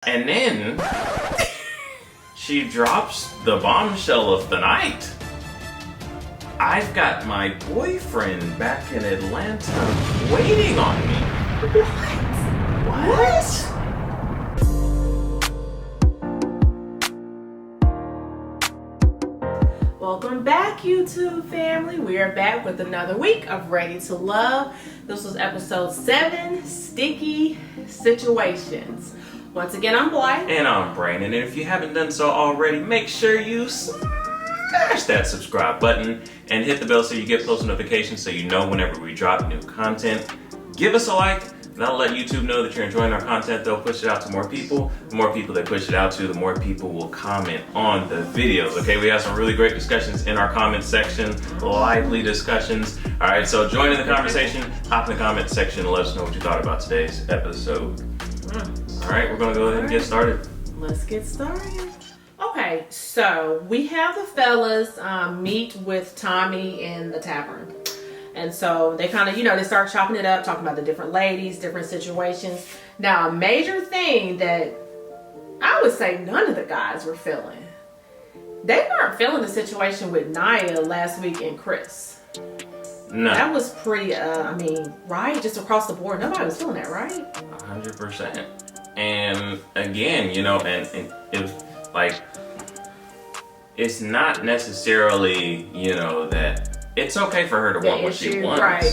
And then she drops the bombshell of the night. I've got my boyfriend back in Atlanta waiting on me. What? Welcome back, YouTube family. We are back with another week of Ready to Love. This was episode 7, Sticky Situations. Once again, I'm Bly. And I'm Brandon. And if you haven't done so already, make sure you smash that subscribe button and hit the bell so you get post notifications so you know whenever we drop new content. Give us a like. That'll let YouTube know that you're enjoying our content. They'll push it out to more people. The more people they push it out to, the more people will comment on the videos. Okay, we have some really great discussions in our comment section, lively discussions. All right, so join in the conversation. Hop in the comment section and let us know what you thought about today's episode. All right, we're gonna go ahead and get started. Let's get started. Okay, so we have the fellas meet with Tommy in the tavern. And so they kind of, they start chopping it up, talking about the different ladies, different situations. Now, a major thing that I would say none of the guys were feeling. They weren't feeling the situation with Nyaa last week and Chris. No. That was pretty, right? Just across the board. Nobody was feeling that, right? 100%. And again, and it was like, it's not necessarily, that it's okay for her to want what she wants. Right,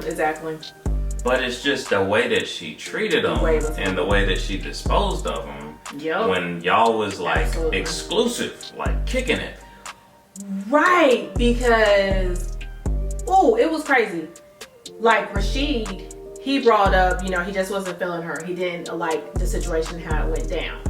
exactly. But it's just the way that she treated them and the way that she disposed of them when y'all was like exclusive, like kicking it. Right, because, it was crazy. Like Rashid, he brought up, he just wasn't feeling her. He didn't like the situation, how it went down.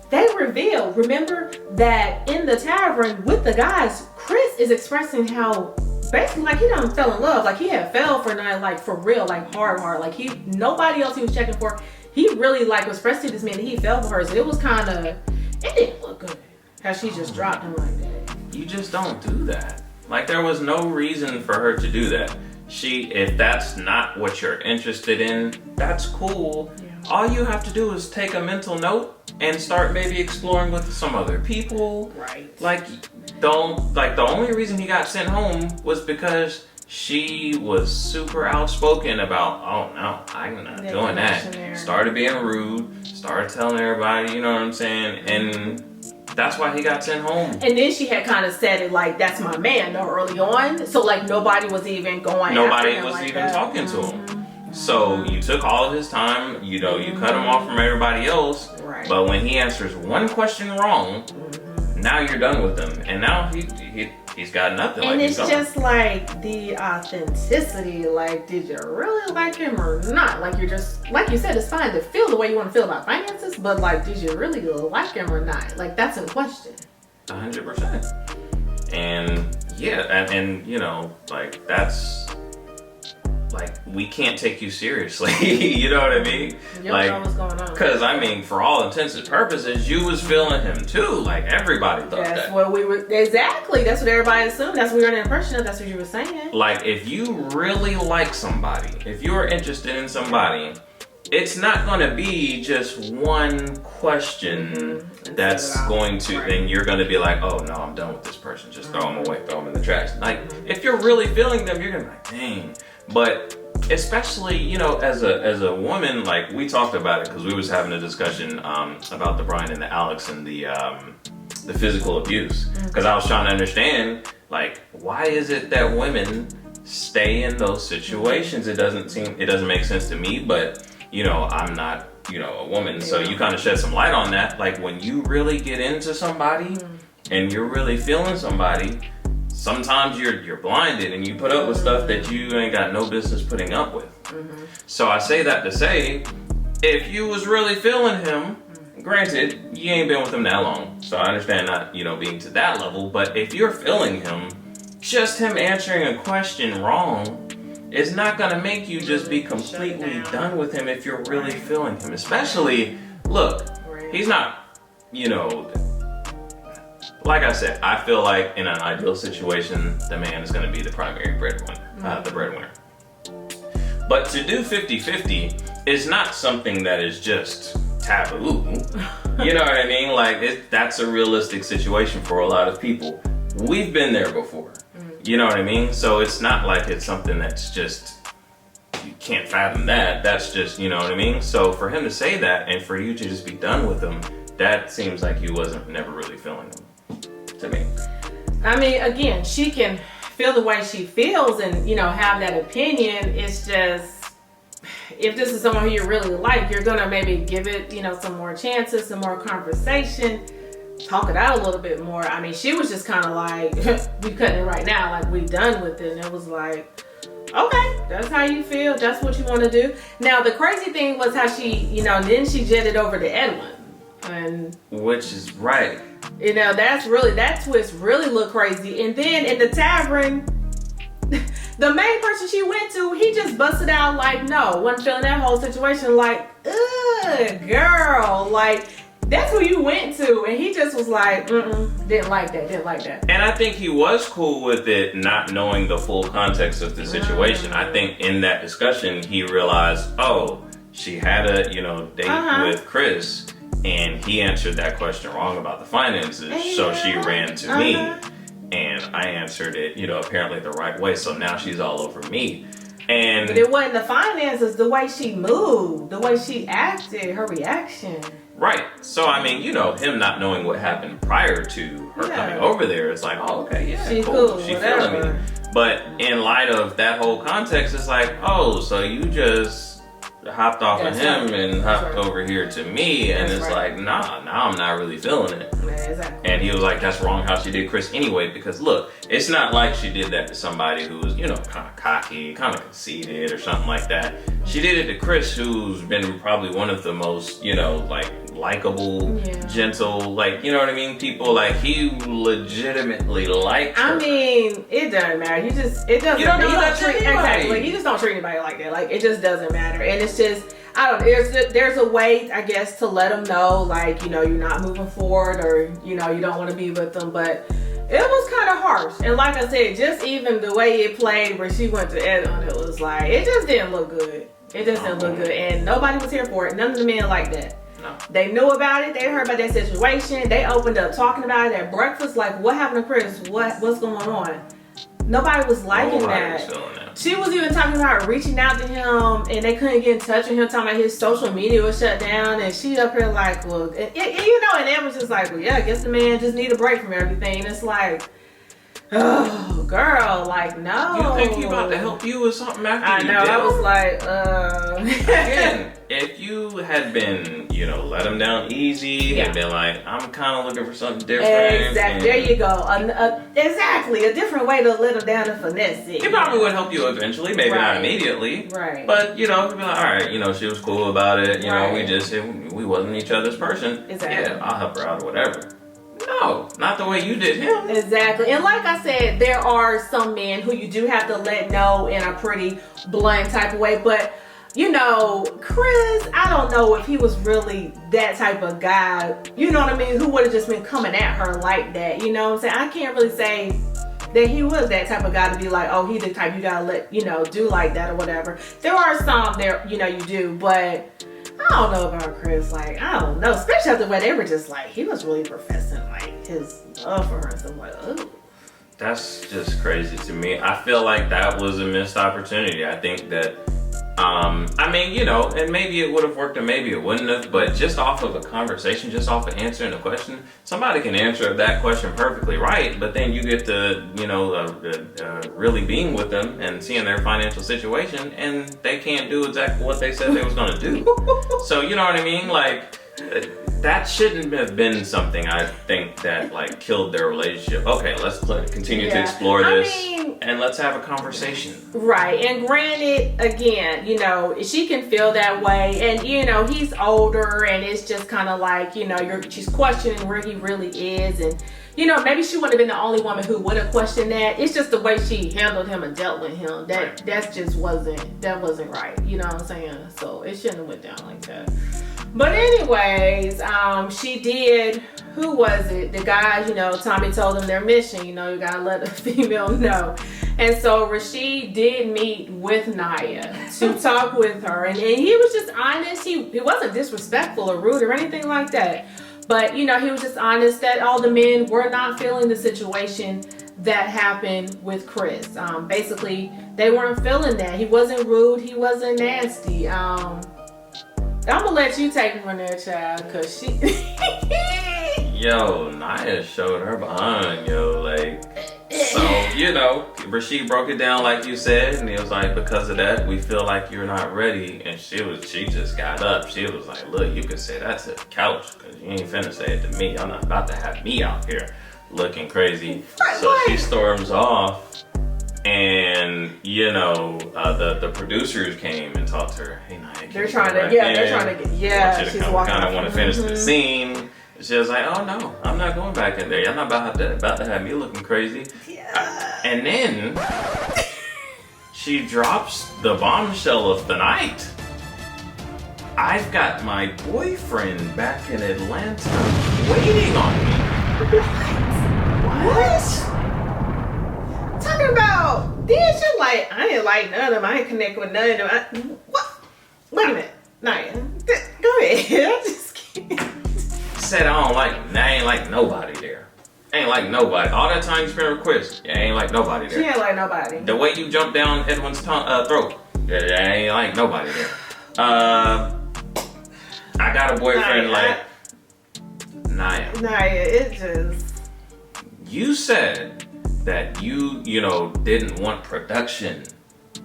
They revealed, remember, that in the tavern with the guys, Chris is expressing how basically like he done fell in love. Like he had fell for night, like for real, like hard. Like nobody else he was checking for. He really like was expressing to this man that he fell for her. So it was kind of, it didn't look good how she just dropped him like that. You just don't do that. Like there was no reason for her to do that. If that's not what you're interested in, that's cool. Yeah. All you have to do is take a mental note and start maybe exploring with some other people. Right. The only reason he got sent home was because she was super outspoken about, oh no, I'm not doing that. Started being rude, started telling everybody, you know what I'm saying? And that's why he got sent home. And then she had kind of said it like, that's my man, early on. So like nobody was even going Nobody was like even talking to him. So you took all of his time, you cut him off from everybody else. Right. But when he answers one question wrong, now you're done with him. And now he's got nothing. And it's just like the authenticity. Like, did you really like him or not? Like, you're just, like you said, it's fine to feel the way you want to feel about finances, but like, did you really like him or not? Like, that's in question. 100%. And yeah, and like that's, like, we can't take you seriously. You know what I mean? You don't know what's going on. Because, for all intents and purposes, you was feeling him too. Like, everybody thought that. That's what we were, exactly. That's what everybody assumed. That's what we were under the impression of. That's what you were saying. Like, if you really like somebody, if you're interested in somebody, it's not going to be just one question that's going to, then you're going to be like, oh no, I'm done with this person. Just throw them away, throw them in the trash. Like, if you're really feeling them, you're going to be like, dang. But especially, as a woman, like we talked about it because we was having a discussion about the Brian and the Alex and the physical abuse. Because I was trying to understand, like, why is it that women stay in those situations? It doesn't make sense to me, but I'm not, a woman. So you kind of shed some light on that. Like when you really get into somebody and you're really feeling somebody, sometimes you're blinded and you put up with stuff that you ain't got no business putting up with. So I say that to say, if you was really feeling him, granted, you ain't been with him that long. So I understand not, being to that level. But if you're feeling him, just him answering a question wrong is not going to make you just be completely done with him if you're really feeling him. Especially, look, he's not, like I said, I feel like in an ideal situation, the man is going to be the primary taboo. You know what I mean? Like, that's a realistic situation for a lot of people. We've been there before. You know what I mean? So it's not like it's something that's just, you can't fathom that. That's just, you know what I mean? So for him to say that and for you to just be done with him, that seems like you wasn't never really feeling him, to me. I mean, again, she can feel the way she feels and, you know, have that opinion. It's just, if this is someone who you really like, you're gonna maybe give it, you know, some more chances, some more conversation, talk it out a little bit more. I mean, she was just kind of like, we cutting it right now, like we done with it. And it was like, okay, that's how you feel, that's what you want to do. Now the crazy thing was how she, you know, then she jetted over to Edwin, and which is right. You know, that twist really looked crazy. And then in the tavern, the main person she went to, he just busted out like, no, wasn't feeling that whole situation, like, ugh, girl, like, that's who you went to. And he just was like, didn't like that. And I think he was cool with it, not knowing the full context of the situation. I think in that discussion, he realized, oh, she had a, you know, date with Chris, and he answered that question wrong about the finances. So she ran to me, and I answered it, you know, apparently the right way. So now she's all over me. And but it wasn't the finances, the way she moved, the way she acted, her reaction. Right. So, I mean, you know, him not knowing what happened prior to her coming over there, it's like, oh, okay, yeah, she cool. She whatever. feeling me. But in light of that whole context, it's like, oh, so you just hopped off of him and hopped over here to me, and it's like, nah, now I'm not really feeling it. Exactly. And he was like, that's wrong how she did Chris anyway, because look, it's not like she did that to somebody who's, you know, kind of cocky, kind of conceited or something like that. She did it to Chris, who's been probably one of the most, you know, like, likable, gentle, like, you know what I mean, people, like, he legitimately liked her. I mean, it doesn't matter. It doesn't. You don't do that to anybody. Exactly. You just don't treat anybody like that. Like, it just doesn't matter. And it's just, I don't. There's a way, I guess, to let them know, like, you know, you're not moving forward, or, you know, you don't want to be with them. But it was kind of harsh. And like I said, just even the way it played, where she went to Edwin, it was like, it just didn't look good. It just didn't look good, and nobody was here for it. None of the men like that. No. They knew about it. They heard about that situation. They opened up talking about it at breakfast. Like, what happened to Chris? What's going on? Nobody was liking that. She was even talking about reaching out to him, and they couldn't get in touch with him, talking about his social media was shut down, and she up here like, well, and you know, and Em was just like, well, yeah, I guess the man just need a break from everything. And it's like, oh, girl, like, no. You think he about to help you with something after you I know. did? I was like, Again, if you had been, you know, let him down easy and been like, I'm kind of looking for something different. Exactly. There you go. Exactly. A different way to let him down and finesse it. He probably would help you eventually, maybe not immediately. Right. But, you know, he'd be like, all right, you know, she was cool about it. You know, we wasn't each other's person. Exactly. Yeah, I'll help her out or whatever. No, not the way you did him. Exactly. And like I said, there are some men who you do have to let know in a pretty blunt type of way. But, you know, Chris, I don't know if he was really that type of guy, you know what I mean, who would have just been coming at her like that. You know what I'm saying? I can't really say that he was that type of guy to be like, oh, he the type you gotta let, you know, do like that or whatever. There are some there, you know, you do, but I don't know about Chris. Like, I don't know. Especially after when they were just like, he was really professing like his love for her and stuff like, ooh. That's just crazy to me. I feel like that was a missed opportunity. I think that, I mean, you know, and maybe it would have worked and maybe it wouldn't have, but just off of a conversation, just off of answering a question, somebody can answer that question perfectly right, but then you get to, you know, really being with them and seeing their financial situation, and they can't do exactly what they said they was going to do. So, you know what I mean? Like, that shouldn't have been something, I think, that like killed their relationship. Okay, let's continue to explore this, and let's have a conversation. Right, and granted, again, you know, she can feel that way, and you know, he's older, and it's just kind of like, you know, she's questioning where he really is, and you know, maybe she wouldn't have been the only woman who would have questioned that. It's just the way she handled him and dealt with him. That just wasn't right. You know what I'm saying? So it shouldn't have went down like that. But anyways, she did who was it? The guys, Tommy told them their mission. You gotta let a female know. And so Rashid did meet with Nyaa to talk with her, and he was just honest. He wasn't disrespectful or rude or anything like that. But he was just honest that all the men were not feeling the situation that happened with Chris. Basically, they weren't feeling that. He wasn't rude. He wasn't nasty. I'm gonna let you take it from there, child, cause she. Yo, Nyaa showed her behind, so Rashid broke it down like you said, and he was like, because of that, we feel like you're not ready. And she just got up. She was like, look, you can say that to the couch, cause you ain't finna say it to me. I'm not about to have me out here looking crazy. So she storms off, and the producers came and talked to her. Hey, Nyaa, they're trying to get, she's kind of want to finish the scene. She was like, oh no, I'm not going back in there. Y'all not about to have me looking crazy. Yeah. And then she drops the bombshell of the night. I've got my boyfriend back in Atlanta waiting on me. What? Talking about, then she like, I ain't like none of them. I ain't connect with none of them. What? Wait a minute, Nyaa. Go ahead. I'm just kidding. Said I ain't like nobody there. Ain't like nobody. All that time you spent with Chris, ain't like nobody there. She ain't like nobody. The way you jumped down Edwin's throat, ain't like nobody there. I got a boyfriend Nyaa. Nyaa, it just. You said that you didn't want production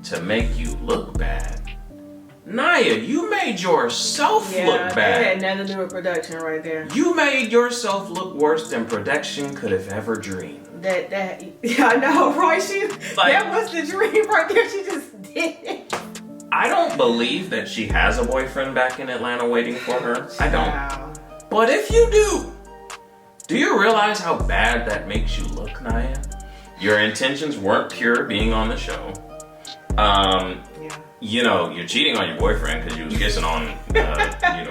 to make you look bad. Nyaa, you made yourself look bad. That had nothing to do with production right there. You made yourself look worse than production could have ever dreamed. I know, right? That was the dream right there. She just did it. I don't believe that she has a boyfriend back in Atlanta waiting for her. I don't. Wow. But if you do you realize how bad that makes you look, Nyaa? Your intentions weren't pure being on the show. You're cheating on your boyfriend because you was kissing on,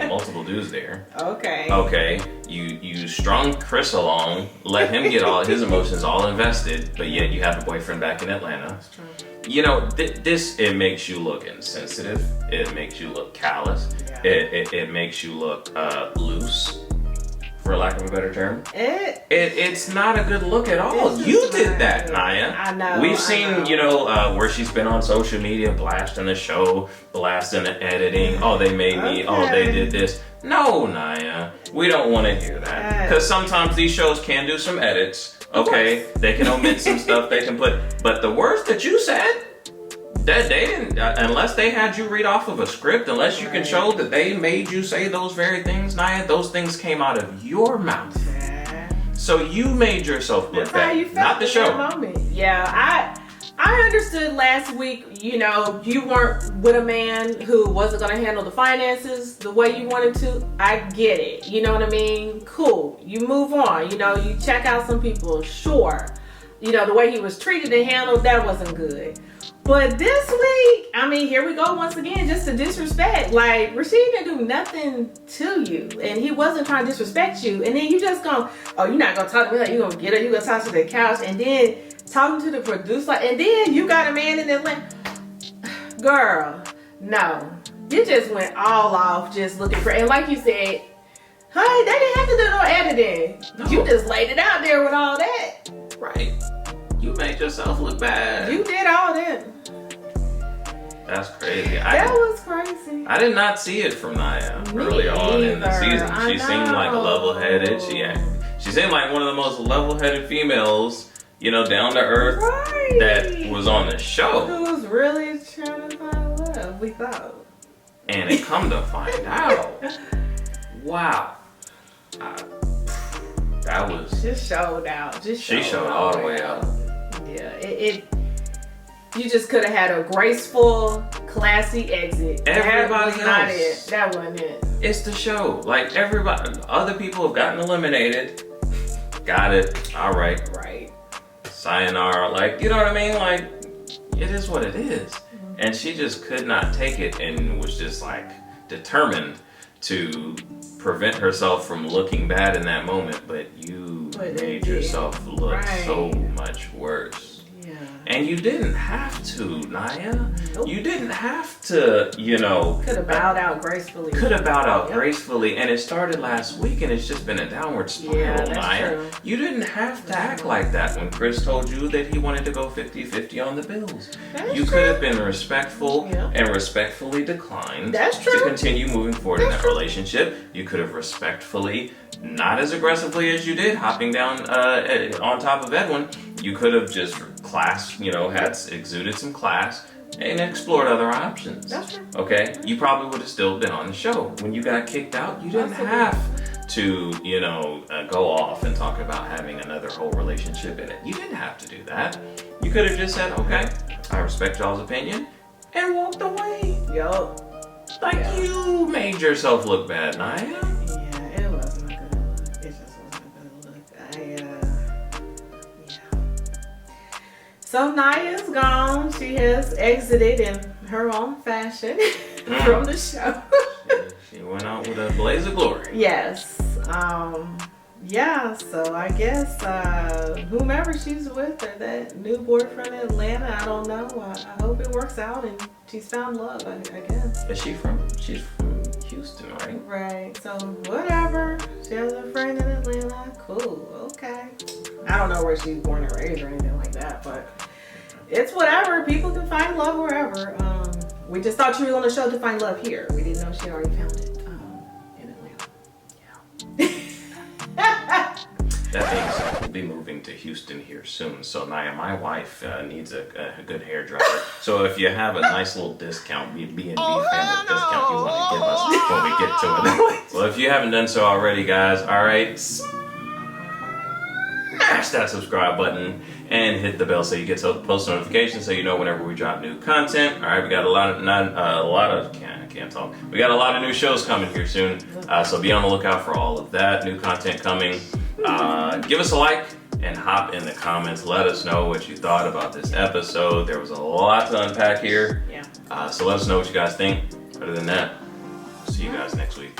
multiple dudes there. Okay. You strung Chris along, let him get all his emotions all invested, but yet you have a boyfriend back in Atlanta. That's true. It makes you look insensitive. It makes you look callous. Yeah. It makes you look loose, for lack of a better term. It's not a good look at all. You did that, Nyaa. I know. We've seen, where she's been on social media blasting the show, blasting the editing. Oh, they made me. Oh, they did this. No, Nyaa. We don't want to hear that. Because sometimes these shows can do some edits. Okay, they can omit some stuff they can put. But the words that you said, that they didn't, unless they had you read off of a script, unless you can show that they made you say those very things, Nyaa, those things came out of your mouth. So you made yourself look bad, not the show. Yeah, I understood last week, you weren't with a man who wasn't going to handle the finances the way you wanted to. I get it. You know what I mean? Cool. You move on. You check out some people. Sure. The way he was treated and handled, that wasn't good. But this week, here we go once again, just to disrespect. Like, Rashid didn't do nothing to you, and he wasn't trying to disrespect you. And then you just you're not gonna talk to me like you're gonna get her, you're gonna talk to the couch, and then talking to the producer, and then you got a man in Atlanta. Girl, no. You just went all off just looking for, and like you said, honey, they didn't have to do no editing. No. You just laid it out there with all that. Right. You made yourself look bad. You did all that. That's crazy. That was crazy. I did not see it from Nyaa early on in the season. She seemed like level-headed. She seemed like one of the most level-headed females, down to earth, that was on the show. Who was really trying to find love, we thought. And it come to find out. Wow. That was... Just showed out. She showed all the way out. Yeah, you just could have had a graceful, classy exit. Everybody that else. Not it. That wasn't it. It's the show. Like, everybody, other people have gotten eliminated. Got it. All right. Right. Sayonara. Like, you know what I mean? Like, it is what it is. Mm-hmm. And she just could not take it and was just, like, determined to prevent herself from looking bad in that moment, but you made yourself look so much worse. Yeah. And you didn't have to, Nyaa. Nope. You didn't have to, you know. Could have bowed out gracefully. Gracefully, and it started last week, and it's just been a downward spiral, Nyaa. True. You didn't have to act like that when Chris told you that he wanted to go 50-50 on the bills. You could have been respectful and respectfully declined to continue moving forward in that relationship. You could have respectfully, not as aggressively as you did, hopping down on top of Edwin. You could have just had exuded some class and explored other options. That's true. Okay? You probably would have still been on the show. When you got kicked out, you didn't have to, go off and talk about having another whole relationship in it. You didn't have to do that. You could have just said, okay, I respect y'all's opinion, and walked away. Yup. You made yourself look bad, Nyaa. Yeah, it wasn't a good look. It just wasn't a good look. So Nya's gone. She has exited in her own fashion from the show. She went out with a blaze of glory. Yes. So I guess whomever she's with or that new boyfriend in Atlanta, I don't know. I hope it works out and she's found love, I guess. She's from Houston, right? Right. So whatever. She has a friend in Atlanta. Cool. Okay. I don't know where she's born and raised or anything like that, but it's whatever. People can find love wherever. We just thought she was on the show to find love here. We didn't know she already found it in Atlanta. Yeah. That being said, we'll be moving to Houston here soon. So Nyaa, my wife needs a good hair dryer. So if you have a nice little discount, B&B family discount you want to give us when we get to it. Well, if you haven't done so already, guys, all right, smash that subscribe button and hit the bell so you get post notifications so you know whenever we drop new content. All right, we got We got a lot of new shows coming here soon, so be on the lookout for all of that new content coming. Give us a like and hop in the comments. Let us know what you thought about this episode. There was a lot to unpack here. Yeah. So let us know what you guys think. Other than that, see you guys next week.